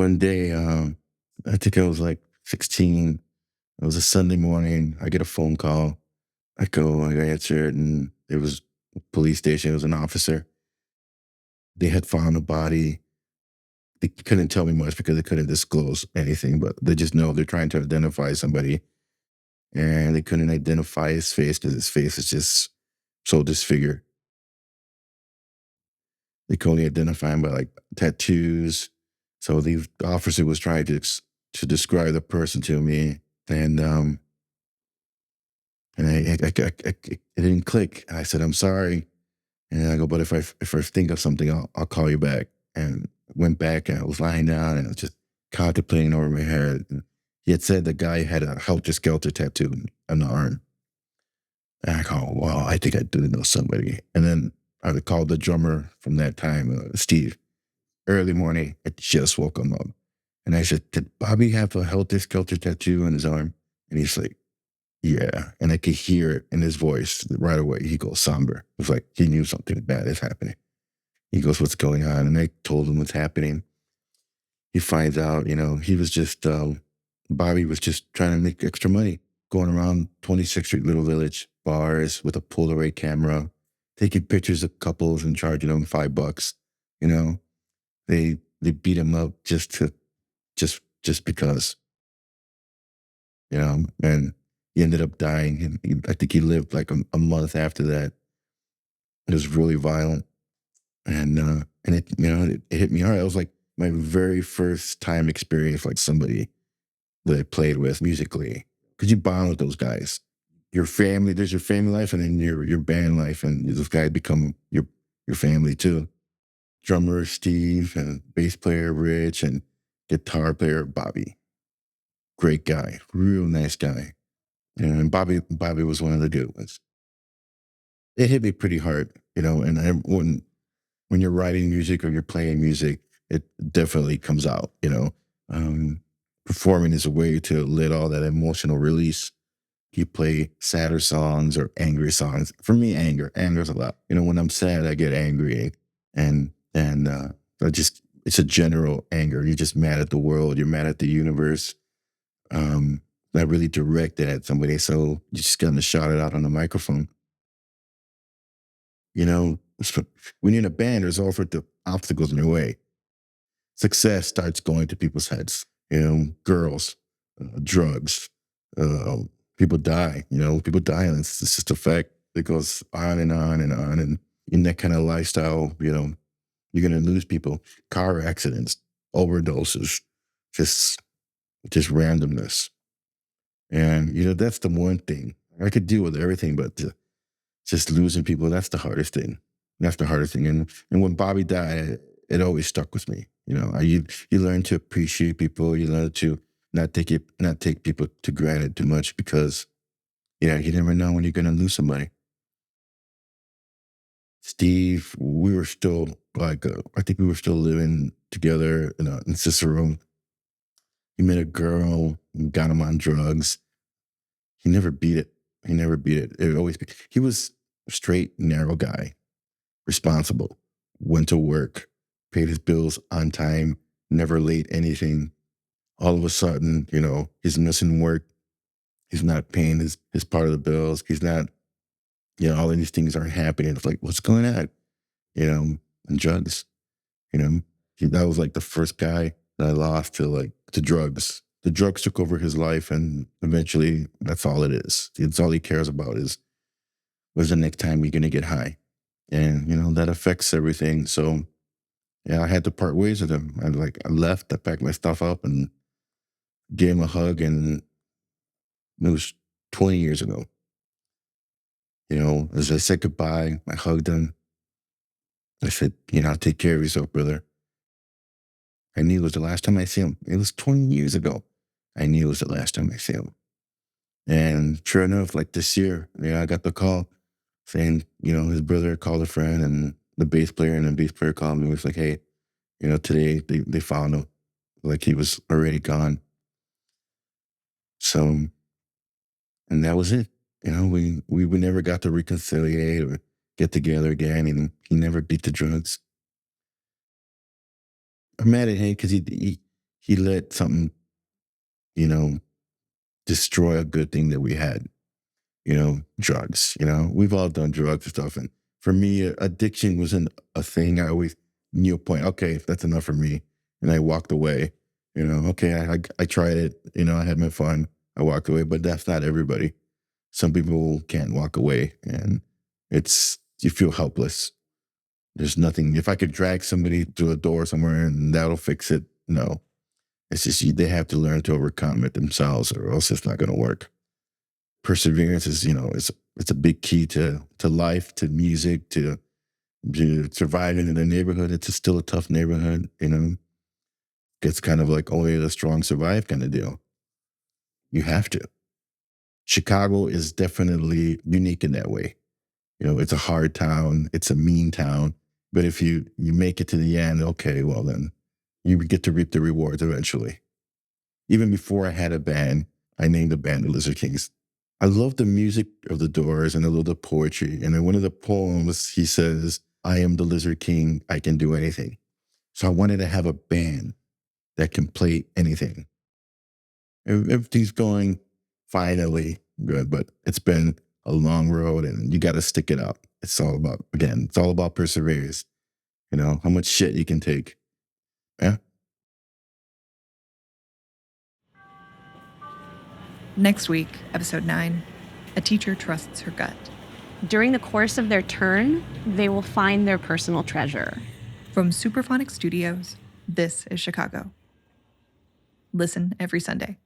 one day, I think I was like 16. It was a Sunday morning. I get a phone call. I answer it, and it was a police station. It was an officer. They had found a body. They couldn't tell me much because they couldn't disclose anything, but they just know they're trying to identify somebody, and they couldn't identify his face because his face is just so disfigured. They could only identify him by like tattoos. So the officer was trying to describe the person to me, and it didn't click. And I said, "I'm sorry." And I go, "But if I think of something, I'll call you back." And went back, and I was lying down, and I was just contemplating over my head. And he had said the guy had a helter skelter tattoo on the arm. And I go, "Well, I think I do know somebody." And then I called the drummer from that time, Steve. Early morning, I just woke him up. And I said, "Did Bobby have a helter skelter tattoo on his arm?" And he's like, "Yeah." And I could hear it in his voice right away. He goes somber. It was like he knew something bad is happening. He goes, "What's going on?" And I told him what's happening. He finds out, he was just, Bobby was just trying to make extra money, going around 26th Street Little Village bars with a Polaroid camera, taking pictures of couples and charging them $5. You know, they beat him up just because, and he ended up dying. And I think he lived like a month after that. It was really violent, and it hit me hard. It was like my very first time experience, like somebody that I played with musically, because you bond with those guys. Your family, there's your family life, and then your band life, and those guys become your family too. Drummer Steve, and bass player Rich, and guitar player Bobby. Great guy, real nice guy. And Bobby was one of the good ones. It hit me pretty hard, and when you're writing music or you're playing music, it definitely comes out, Um, Performing is a way to let all that emotional release. You play sadder songs or angry songs. For me, anger's a lot. When I'm sad, I get angry, and I just it's a general anger. You're just mad at the world. You're mad at the universe. Not really directed at somebody, so you just kind of shout it out on the microphone. You know, So when you're in a band, there's all sorts of obstacles in your way. Success starts going to people's heads. Girls, drugs, uh, people die. People die, and it's just a fact. It goes on and on and on. And in that kind of lifestyle, you're gonna lose people. Car accidents, overdoses, just just randomness. And that's the one thing I could deal with everything, but just losing people, that's the hardest thing. That's the hardest thing. And when Bobby died, it always stuck with me. You learn to appreciate people. You learn to not take people to granted too much, because you never know when you're gonna lose somebody. Steve, we were still like, I think we were still living together in Cicero. He met a girl, got him on drugs. He never beat it. He never beat it. He was a straight, narrow guy, responsible, went to work, paid his bills on time, never late anything. All of a sudden, he's missing work. He's not paying his part of the bills. He's not, all of these things aren't happening. It's like, what's going on? You know, and drugs, you know. That was like the first guy that I lost to drugs. The drugs took over his life, and eventually that's all it is. It's all he cares about is, when's the next time we're gonna get high? And that affects everything. So yeah, I had to part ways with him. I left, I packed my stuff up and gave him a hug, and it was 20 years ago. As I said goodbye, I hugged him. I said, take care of yourself, brother. I knew it was the last time I see him. It was 20 years ago. I knew it was the last time I see him. And sure enough, like this year, I got the call saying, his brother called a friend, and the bass player, and the bass player called me. It was like, hey, today they found him. Like he was already gone. So, and that was it. We never got to reconciliate or get together again, and he never beat the drugs. I'm mad at him because he he let something, you know, destroy a good thing that we had. Drugs. We've all done drugs and stuff. And for me, addiction wasn't a thing. I always knew a point. Okay, that's enough for me, and I walked away. Okay, I tried it. I had my fun. I walked away, but that's not everybody. Some people can't walk away, and you feel helpless. There's nothing. If I could drag somebody through a door somewhere and that'll fix it, no. It's just they have to learn to overcome it themselves, or else it's not going to work. Perseverance is, it's a big key to life, to music, to surviving in the neighborhood. It's still a tough neighborhood. It's kind of like only the strong survive kind of deal. You have to. Chicago is definitely unique in that way. It's a hard town. It's a mean town. But if you make it to the end, okay, well then you get to reap the rewards eventually. Even before I had a band, I named the band the Lizard Kings. I love the music of the Doors, and I love the poetry. And in one of the poems, he says, "I am the Lizard King. I can do anything." So I wanted to have a band that can play anything. Everything's going finally good, but it's been a long road, and you got to stick it out. It's all about perseverance. How much shit you can take. Yeah. Next week, episode 9, a teacher trusts her gut. During the course of their turn, they will find their personal treasure. From Superphonic Studios, this is Chicago. Listen every Sunday.